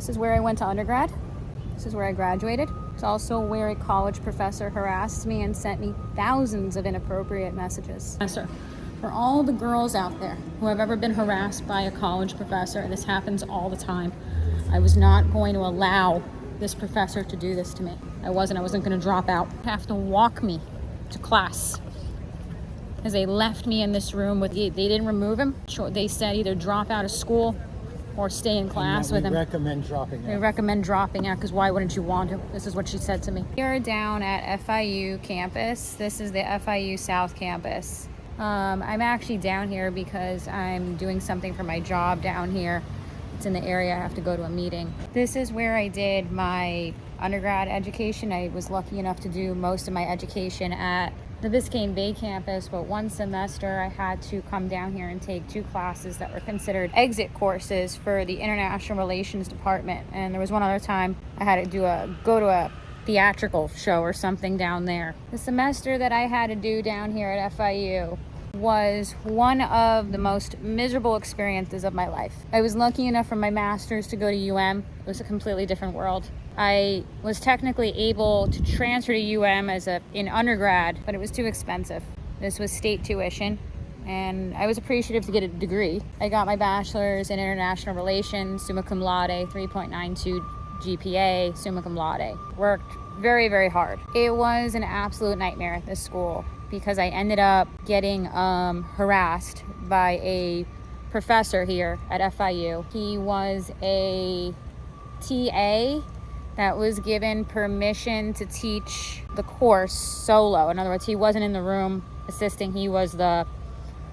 This is where I went to undergrad. This is where I graduated. It's also where a college professor harassed me and sent me thousands of inappropriate messages. For all the girls out there who have ever been harassed by a college professor, this happens all the time. I was not going to allow this professor to do this to me. I wasn't going to drop out. They have to walk me to class. Because they left me in this room with, they didn't remove him. They said either drop out of school or stay in class with him. We recommend dropping out. They recommend dropping out because why wouldn't you want to? This is what she said to me. We are down at FIU campus. This is the FIU South campus. I'm actually down here because I'm doing something for my job down here. It's in the area. I have to go to a meeting. This is where I did my undergrad education. I was lucky enough to do most of my education at the Biscayne Bay campus, but one semester I had to come down here and take 2 classes that were considered exit courses for the International Relations Department. And there was one other time I had to go to a theatrical show or something down there. The semester that I had to do down here at FIU was one of the most miserable experiences of my life. I was lucky enough for my master's to go to UM. It was a completely different world. I was technically able to transfer to UM in undergrad, but it was too expensive. This was state tuition, and I was appreciative to get a degree. I got my bachelor's in international relations, summa cum laude, 3.92 GPA, summa cum laude. Worked very, very hard. It was an absolute nightmare at this school because I ended up getting harassed by a professor here at FIU. He was a TA that was given permission to teach the course solo. In other words, he wasn't in the room assisting. He was the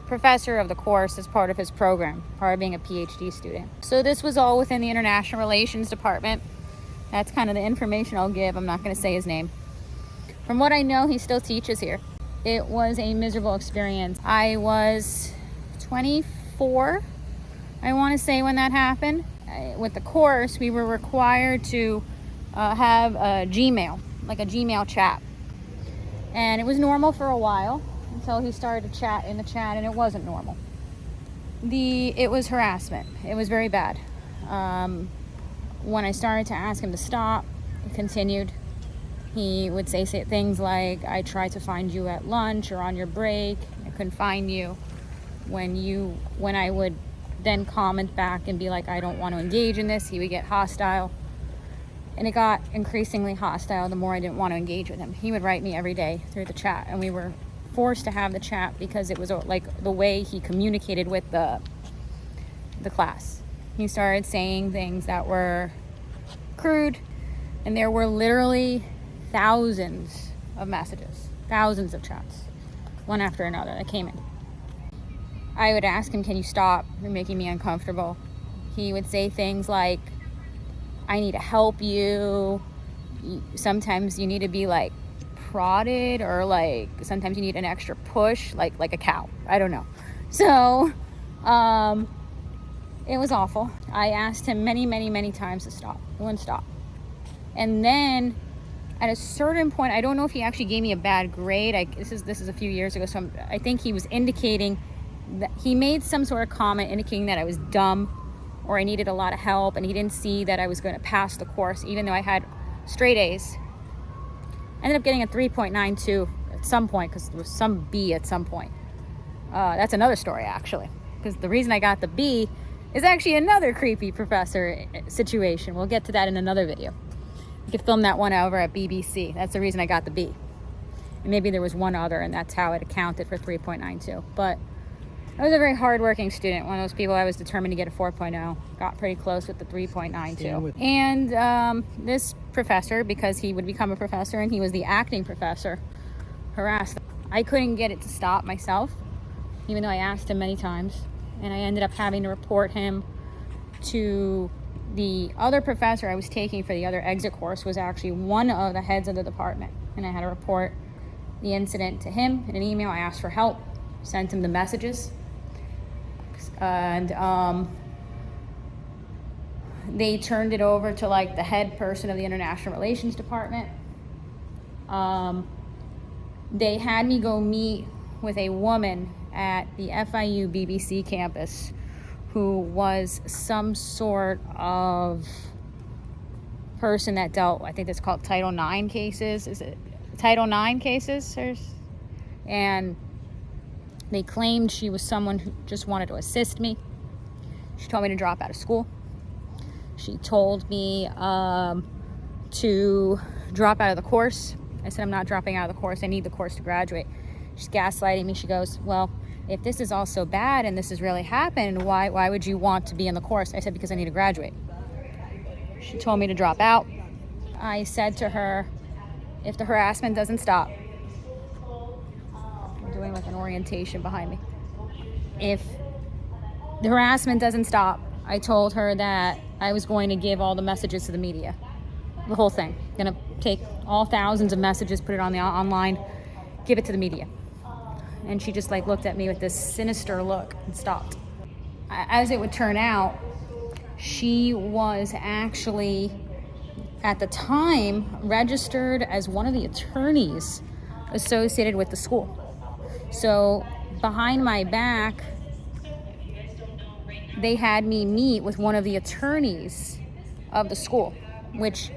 professor of the course as part of his program, part of being a PhD student. So this was all within the International Relations Department. That's kind of the information I'll give. I'm not going to say his name. From what I know, he still teaches here. It was a miserable experience. I was 24, I want to say, when that happened. With the course, we were required to have a Gmail, like a Gmail chat. And it was normal for a while until he started to chat in the chat, and it wasn't normal. It was harassment. It was very bad. When I started to ask him to stop, it continued. He would say things like, I tried to find you at lunch or on your break. I couldn't find you. When I would then comment back and be like, I don't want to engage in this, he would get hostile. And it got increasingly hostile the more I didn't want to engage with him. He would write me every day through the chat, and we were forced to have the chat because it was like the way he communicated with the class. He started saying things that were crude, and there were literally thousands of messages, thousands of chats, one after another that came in. I would ask him, can you stop? You're making me uncomfortable. He would say things like, I need to help you. Sometimes you need to be like prodded, or like sometimes you need an extra push, like a cow. I don't know. So it was awful. I asked him many, many, many times to stop. He wouldn't stop. And then at a certain point, I don't know if he actually gave me a bad grade. This is a few years ago, so I think he was indicating that he made some sort of comment indicating that I was dumb or I needed a lot of help, and he didn't see that I was going to pass the course, even though I had straight A's. I ended up getting a 3.92 at some point because there was some B at some point. That's another story, actually, because the reason I got the B is actually another creepy professor situation. We'll get to that in another video. You could film that one over at BBC. That's the reason I got the B. And maybe there was one other, and that's how it accounted for 3.92. But I was a very hardworking student. One of those people I was determined to get a 4.0. Got pretty close with the 3.92. And this professor, because he would become a professor and he was the acting professor, harassed him. I couldn't get it to stop myself, even though I asked him many times. And I ended up having to report him to the other professor I was taking for the other exit course, was actually one of the heads of the department. And I had to report the incident to him in an email. I asked for help, sent him the messages. And they turned it over to like the head person of the International Relations Department. They had me go meet with a woman at the FIU BBC campus who was some sort of person that dealt, I think that's called Title IX cases. Is it Title IX cases? And they claimed she was someone who just wanted to assist me. She told me to drop out of school. She told me to drop out of the course. I said, I'm not dropping out of the course. I need the course to graduate. She's gaslighting me. She goes, well, if this is all so bad and this has really happened, why would you want to be in the course? I said, because I need to graduate. She told me to drop out. I said to her, if the harassment doesn't stop, I'm doing like an orientation behind me. If the harassment doesn't stop, I told her that I was going to give all the messages to the media. The whole thing. Gonna take all thousands of messages, put it on the online, give it to the media. And she just like looked at me with this sinister look and stopped. As it would turn out, she was actually, at the time, registered as one of the attorneys associated with the school. So behind my back, they had me meet with one of the attorneys of the school, which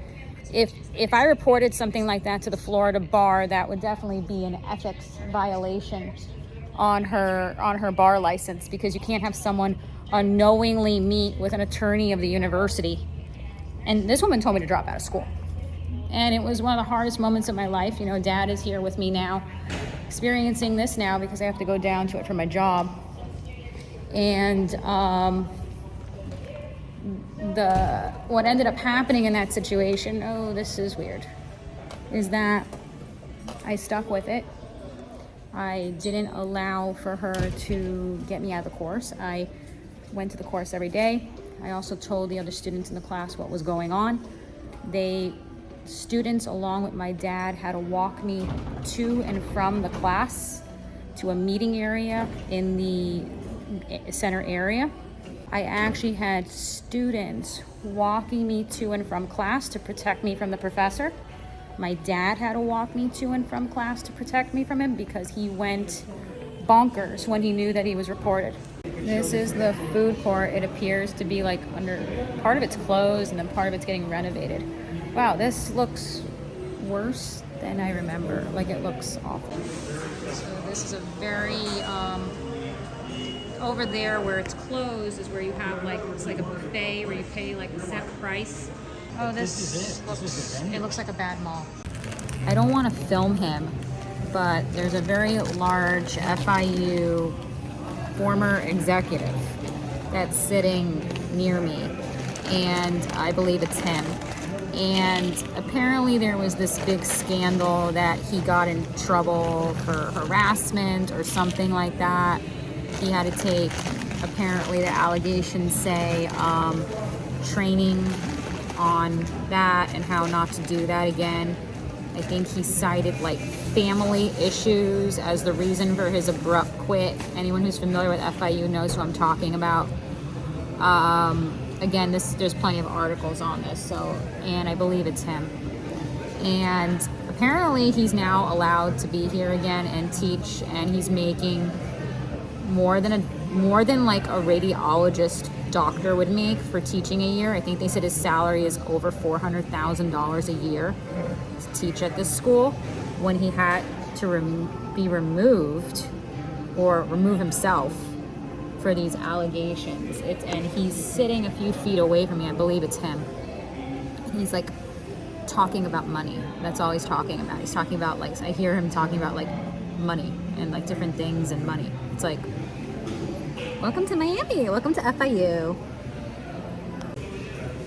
if I reported something like that to the Florida bar, that would definitely be an ethics violation on her bar license, because you can't have someone unknowingly meet with an attorney of the university. And this woman told me to drop out of school. And it was one of the hardest moments of my life. You know, Dad is here with me now, experiencing this now because I have to go down to it for my job. And what ended up happening in that situation, oh, this is weird, is that I stuck with it. I didn't allow for her to get me out of the course. I went to the course every day. I also told the other students in the class what was going on. Students, along with my dad, had to walk me to and from the class to a meeting area in the center area. I actually had students walking me to and from class to protect me from the professor. My dad had to walk me to and from class to protect me from him because he went bonkers when he knew that he was reported. This is the food court. It appears to be like part of it's closed and then part of it's getting renovated. Wow, this looks worse than I remember. Like, it looks awful. So this is a very, over there where it's closed is where you have it's like a buffet where you pay like a set price. Oh, it looks like a bad mall. I don't want to film him, but there's a very large FIU former executive that's sitting near me, and I believe it's him. And apparently there was this big scandal that he got in trouble for harassment or something like that. He had to take, apparently the allegations say, training on that and how not to do that again. I think he cited family issues as the reason for his abrupt quit. Anyone who's familiar with FIU knows who I'm talking about. Again, there's plenty of articles on this, and I believe it's him. And apparently he's now allowed to be here again and teach, and he's making more than like a radiologist doctor would make for teaching a year. I think they said his salary is over $400,000 a year to teach at this school, when he had to be removed or remove himself for these allegations. And he's sitting a few feet away from me. I believe it's him. He's talking about money. That's all he's talking about. He's talking about I hear him talking about money and different things and money. It's welcome to Miami, welcome to FIU.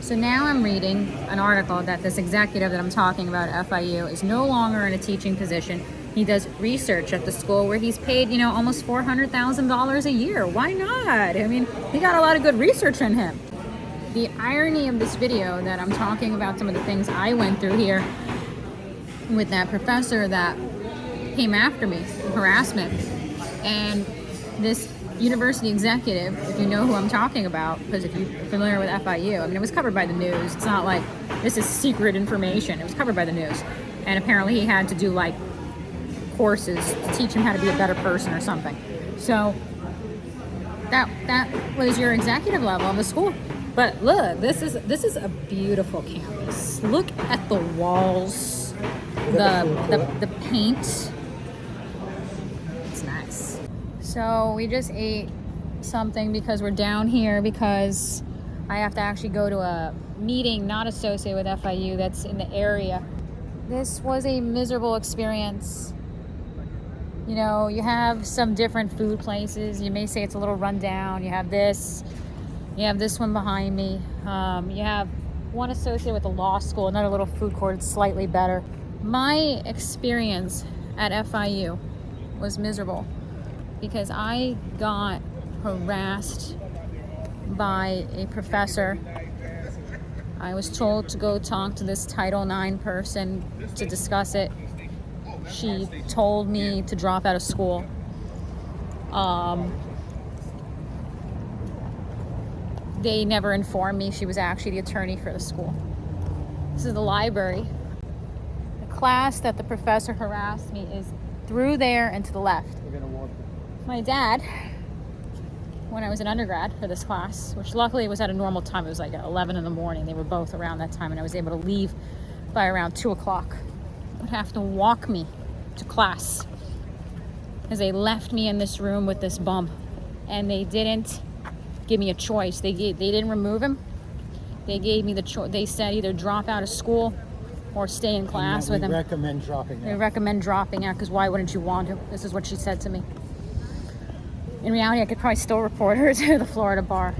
So now I'm reading an article that this executive that I'm talking about at FIU is no longer in a teaching position. He does research at the school where he's paid, almost $400,000 a year. Why not? I mean, he got a lot of good research in him. The irony of this video that I'm talking about some of the things I went through here with that professor that came after me, harassment, and this university executive, if you know who I'm talking about, because if you're familiar with FIU, I mean, it was covered by the news. It's not like this is secret information. It was covered by the news. And apparently he had to do courses to teach him how to be a better person or something. So that was your executive level of the school. But look, this is a beautiful campus. Look at the walls, the paint. It's nice. So we just ate something because we're down here because I have to actually go to a meeting not associated with FIU that's in the area. This was a miserable experience. You know, you have some different food places. You may say it's a little rundown. You have this one behind me. You have one associated with the law school, another little food court. It's slightly better. My experience at FIU was miserable because I got harassed by a professor. I was told to go talk to this Title IX person to discuss it. She told me to drop out of school. They never informed me she was actually the attorney for the school. This is the library. The class that the professor harassed me is through there and to the left. We're gonna walk. My dad, when I was an undergrad for this class, which luckily was at a normal time, it was like at 11 in the morning. They were both around that time and I was able to leave by around 2 o'clock. Would have to walk me to class because they left me in this room with this bum and they didn't give me a choice. They didn't remove him. They gave me the choice. They said either drop out of school or stay in class with him. They recommend dropping out. They recommend dropping out because why wouldn't you want to? This is what she said to me. In reality, I could probably still report her to the Florida bar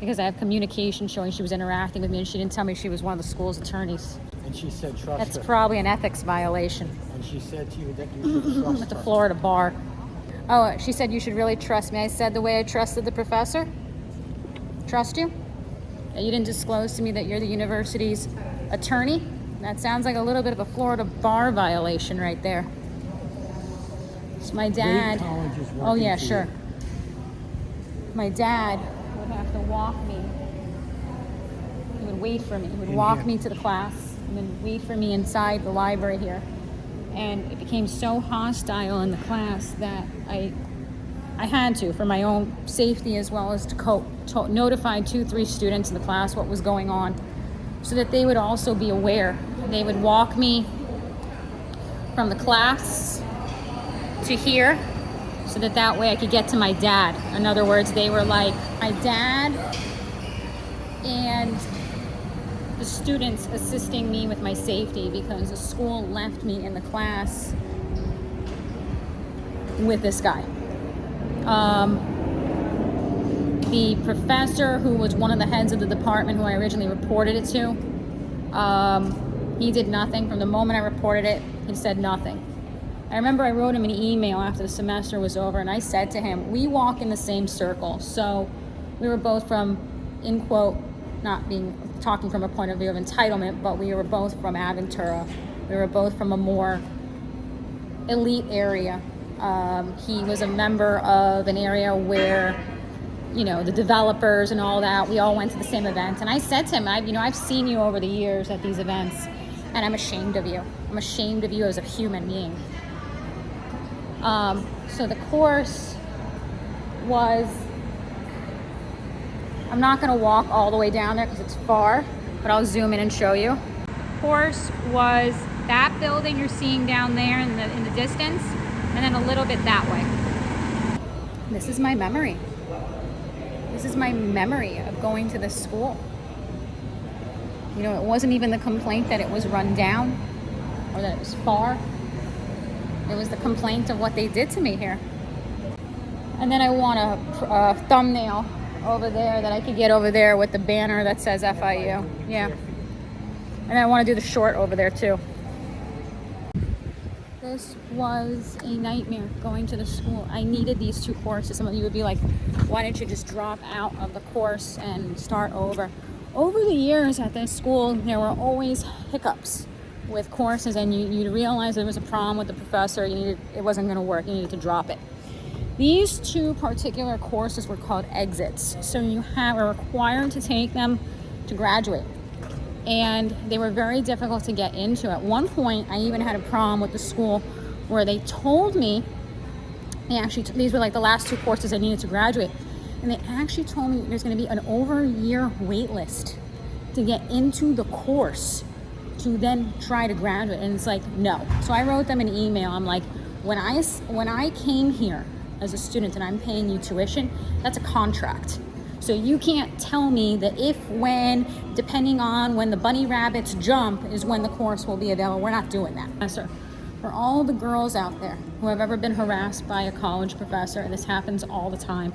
because I have communication showing she was interacting with me and she didn't tell me she was one of the school's attorneys. And she said trust That's her. probably an ethics violation. And she said to you that you should trust At the her. Florida bar. Oh, she said you should really trust me. I said the way I trusted the professor. Trust you? That you didn't disclose to me that you're the university's attorney? That sounds like a little bit of a Florida bar violation right there. So my dad... Oh yeah, sure. My dad would have to walk me. He would wait for me. He would walk me to the class and then wait for me inside the library here. And it became so hostile in the class that I had to, for my own safety as well as to notify 2-3 students in the class what was going on so that they would also be aware. They would walk me from the class to here so that way I could get to my dad. In other words, they were like my dad and the students assisting me with my safety because the school left me in the class with this guy. The professor who was one of the heads of the department who I originally reported it to, he did nothing. From the moment I reported it, he said nothing. I remember I wrote him an email after the semester was over and I said to him, we walk in the same circle. So we were both from, in quote, talking from a point of view of entitlement, but we were both from Aventura. We were both from a more elite area. He was a member of an area where, you know, the developers and all that, we all went to the same event. And I said to him, I've seen you over the years at these events, and I'm ashamed of you. I'm ashamed of you as a human being. So the course was, I'm not going to walk all the way down there because it's far, but I'll zoom in and show you. Course was that building you're seeing down there in the distance, and then a little bit that way. This is my memory. This is my memory of going to this school. You know, it wasn't even the complaint that it was run down or that it was far. It was the complaint of what they did to me here. And then I want a thumbnail over there that I could get over there with the banner that says FIU. Yeah. And I want to do the short over there too. This was a nightmare going to the school. I needed these 2 courses. Some of you would be like, why didn't you just drop out of the course and start over? Over the years at this school, there were always hiccups with courses, and you realize there was a problem with the professor. It wasn't going to work. You needed to drop it. These 2 particular courses were called exits. So you were required to take them to graduate. And they were very difficult to get into. At one point, I even had a problem with the school where they told me, these were like the last 2 courses I needed to graduate. And they actually told me there's going to be an over a year wait list to get into the course to then try to graduate. And it's like, no. So I wrote them an email. I'm like, when I came here as a student and I'm paying you tuition, that's a contract. So you can't tell me that if, when, depending on when the bunny rabbits jump is when the course will be available. We're not doing that. Yes, sir. For all the girls out there who have ever been harassed by a college professor, and this happens all the time,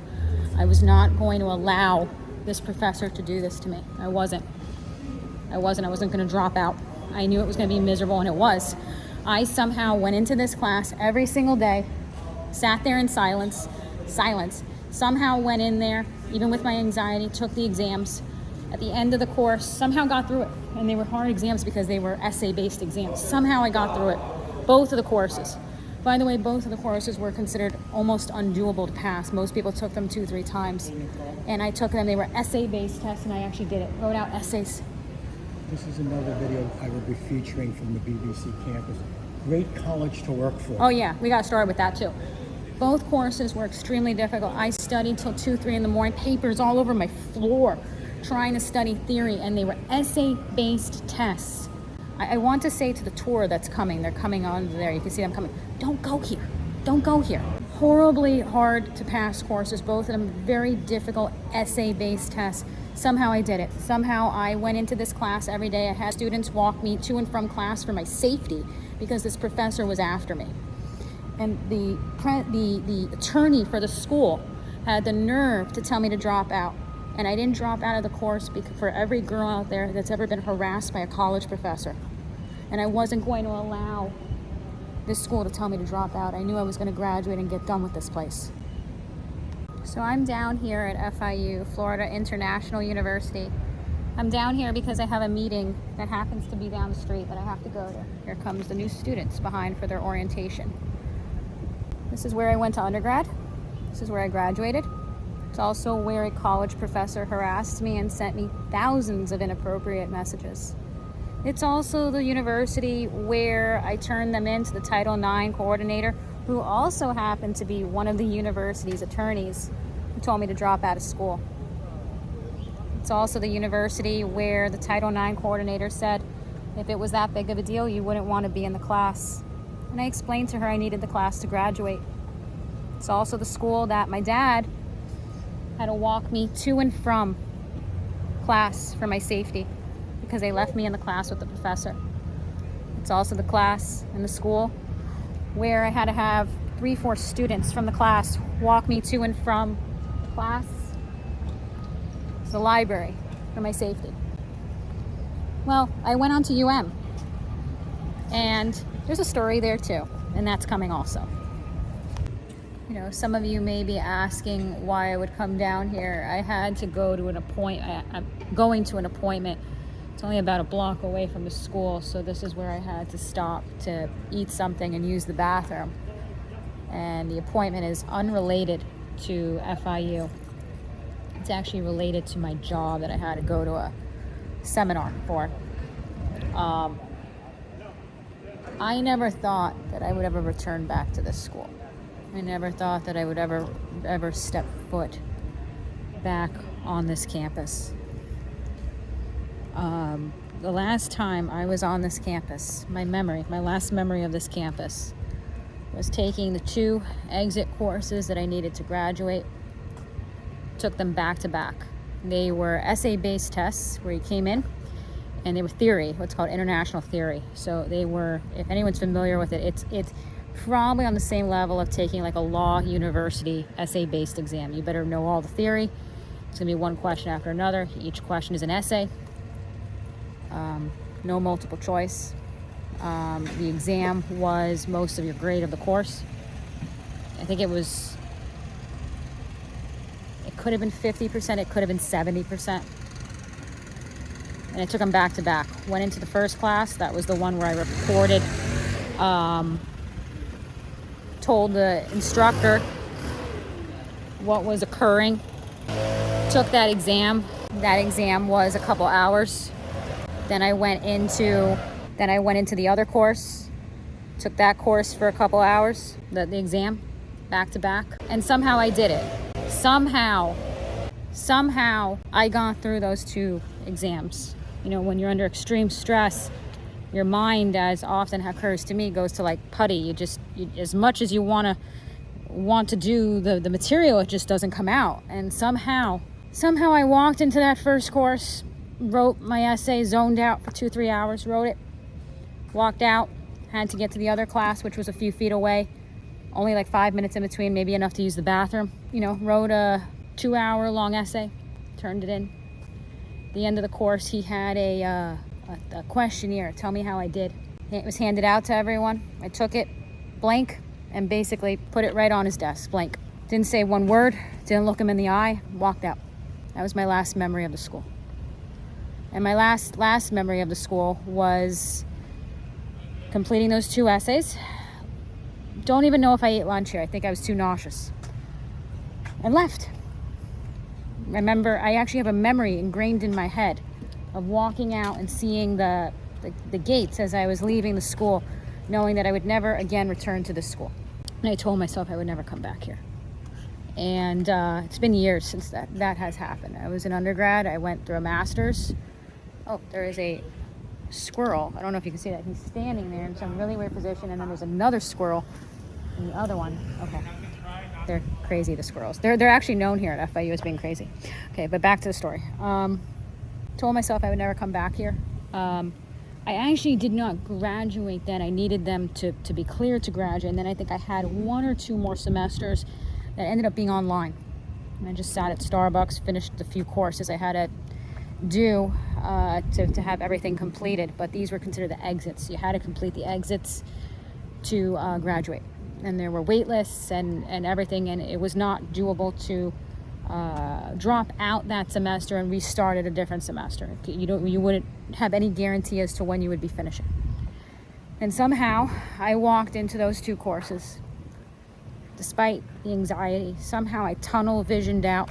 I was not going to allow this professor to do this to me. I wasn't going to drop out. I knew it was going to be miserable, and it was. I somehow went into this class every single day, sat there in silence, somehow went in there, even with my anxiety, took the exams. At the end of the course, somehow got through it. And they were hard exams because they were essay-based exams. Somehow I got through it. Both of the courses. By the way, both of the courses were considered almost undoable to pass. Most people took them 2-3 times. And I took them. They were essay-based tests, and I actually did it. Wrote out essays. This is another video I will be featuring from the BBC campus. Great college to work for. Oh yeah, we got started with that too. Both courses were extremely difficult. I studied till 2-3 in the morning, papers all over my floor, trying to study theory, and they were essay-based tests. I want to say to the tour that's coming, they're coming on there, you can see them coming, don't go here, don't go here. Horribly hard to pass courses, both of them very difficult essay-based tests. Somehow I did it. Somehow I went into this class every day. I had students walk me to and from class for my safety because this professor was after me. And the attorney for the school had the nerve to tell me to drop out. And I didn't drop out of the course because for every girl out there that's ever been harassed by a college professor. And I wasn't going to allow this school to tell me to drop out. I knew I was going to graduate and get done with this place. So I'm down here at FIU, Florida International University. I'm down here because I have a meeting that happens to be down the street that I have to go to. Here comes the new students behind for their orientation. This is where I went to undergrad. This is where I graduated. It's also where a college professor harassed me and sent me thousands of inappropriate messages. It's also the university where I turned them in to the Title IX coordinator, who also happened to be one of the university's attorneys who told me to drop out of school. It's also the university where the Title IX coordinator said, if it was that big of a deal, you wouldn't want to be in the class. And I explained to her I needed the class to graduate. It's also the school that my dad had to walk me to and from class for my safety because they left me in the class with the professor. It's also the class and the school where I had to have 3-4 students from the class walk me to and from class. It's the library for my safety. Well, I went on to UM, and there's a story there too, and that's coming also. You know, some of you may be asking why I would come down here. I had to go to an appointment. I'm going to an appointment. It's only about a block away from the school, so this is where I had to stop to eat something and use the bathroom. And the appointment is unrelated to FIU. It's actually related to my job that I had to go to a seminar for. I never thought that I would ever return back to this school. I never thought that I would ever step foot back on this campus. The last time I was on this campus, my last memory of this campus was taking the 2 exit courses that I needed to graduate. Took them back to back. They were essay-based tests where you came in, and they were theory, what's called international theory. So they were, if anyone's familiar with it, it's probably on the same level of taking like a law university essay-based exam. You better know all the theory. It's gonna be one question after another. Each question is an essay. No multiple choice. The exam was most of your grade of the course. I think it could have been 50%, it could have been 70%. And I took them back to back. Went into the first class, that was the one where I reported, told the instructor what was occurring. Took that exam. That exam was a couple hours. Then I went into the other course. Took that course for a couple hours, the exam, back to back. And somehow I did it. Somehow Somehow I got through those 2 exams. You know, when you're under extreme stress, your mind, as often occurs to me, goes to like putty. You as much as you want to do the material, it just doesn't come out. And somehow I walked into that first course, wrote my essay, zoned out for 2-3 hours, wrote it, walked out, had to get to the other class, which was a few feet away, only like 5 minutes in between, maybe enough to use the bathroom. You know, wrote a 2-hour-long essay, turned it in. At the end of the course, he had a questionnaire, tell me how I did. It was handed out to everyone. I took it, blank, and basically put it right on his desk, blank. Didn't say one word, didn't look him in the eye, walked out. That was my last memory of the school. And my last memory of the school was completing those 2 essays. Don't even know if I ate lunch here. I think I was too nauseous. And left. Remember, I actually have a memory ingrained in my head of walking out and seeing the gates as I was leaving the school, knowing that I would never again return to this school. And I told myself I would never come back here. And it's been years since that has happened. I was an undergrad. I went through a master's. Oh, there is a squirrel. I don't know if you can see that. He's standing there in some really weird position, and then there's another squirrel in the other one. Okay. They're crazy, the squirrels. They're actually known here at FIU as being crazy. Okay, but back to the story. Told myself I would never come back here. I actually did not graduate then. I needed them to be clear to graduate, and then I think I had 1 or 2 more semesters that ended up being online. And I just sat at Starbucks, finished the few courses I had to do to have everything completed. But these were considered the exits. You had to complete the exits to graduate. And there were wait lists and everything, and it was not doable to drop out that semester and restart at a different semester. You wouldn't have any guarantee as to when you would be finishing. And somehow I walked into those 2 courses. Despite the anxiety, somehow I tunnel visioned out,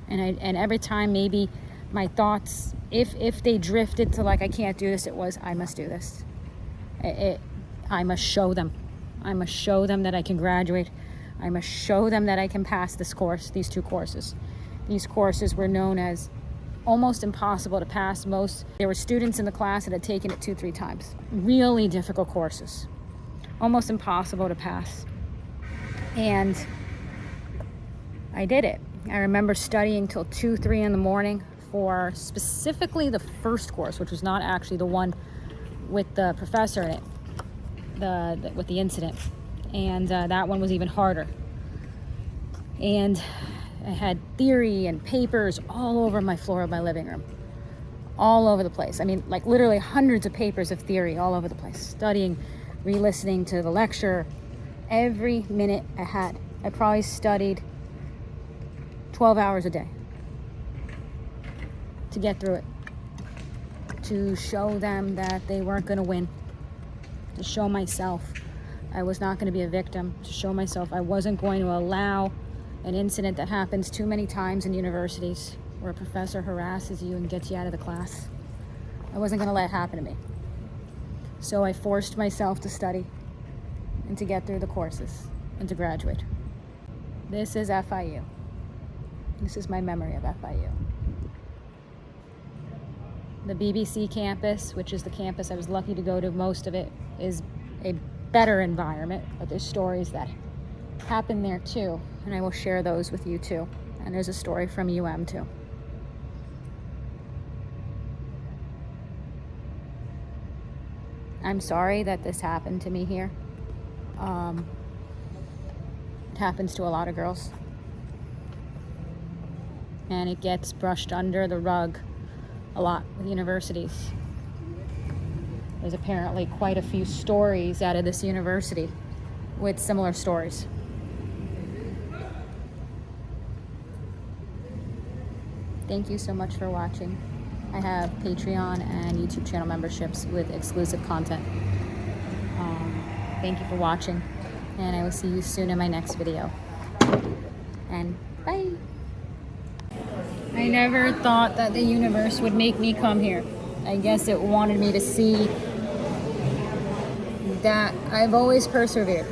and every time maybe my thoughts, if they drifted to like I can't do this, it was I must do this. I must show them. I must show them that I can graduate. I must show them that I can pass this course, these 2 courses. These courses were known as almost impossible to pass. There were students in the class that had taken it 2-3 times. Really difficult courses, almost impossible to pass. And I did it. I remember studying till 2-3 in the morning for specifically the first course, which was not actually the one with the professor in it, with the incident. And that one was even harder. And I had theory and papers all over my floor of my living room, all over the place. I mean, like literally hundreds of papers of theory all over the place, studying, re-listening to the lecture. Every minute I had, I probably studied 12 hours a day to get through it, to show them that they weren't going to win, to show myself I was not going to be a victim, to show myself I wasn't going to allow an incident that happens too many times in universities where a professor harasses you and gets you out of the class. I wasn't going to let it happen to me. So I forced myself to study and to get through the courses and to graduate. This is FIU. This is my memory of FIU. The BBC campus, which is the campus I was lucky to go to most of it, is a better environment, but there's stories that happen there too, and I will share those with you too. And there's a story from UM too. I'm sorry that this happened to me here. It happens to a lot of girls, and it gets brushed under the rug a lot with universities. There's apparently quite a few stories out of this university with similar stories. Thank you so much for watching. I have Patreon and YouTube channel memberships with exclusive content. Thank you for watching, and I will see you soon in my next video. And bye. I never thought that the universe would make me come here. I guess it wanted me to see that I've always persevered.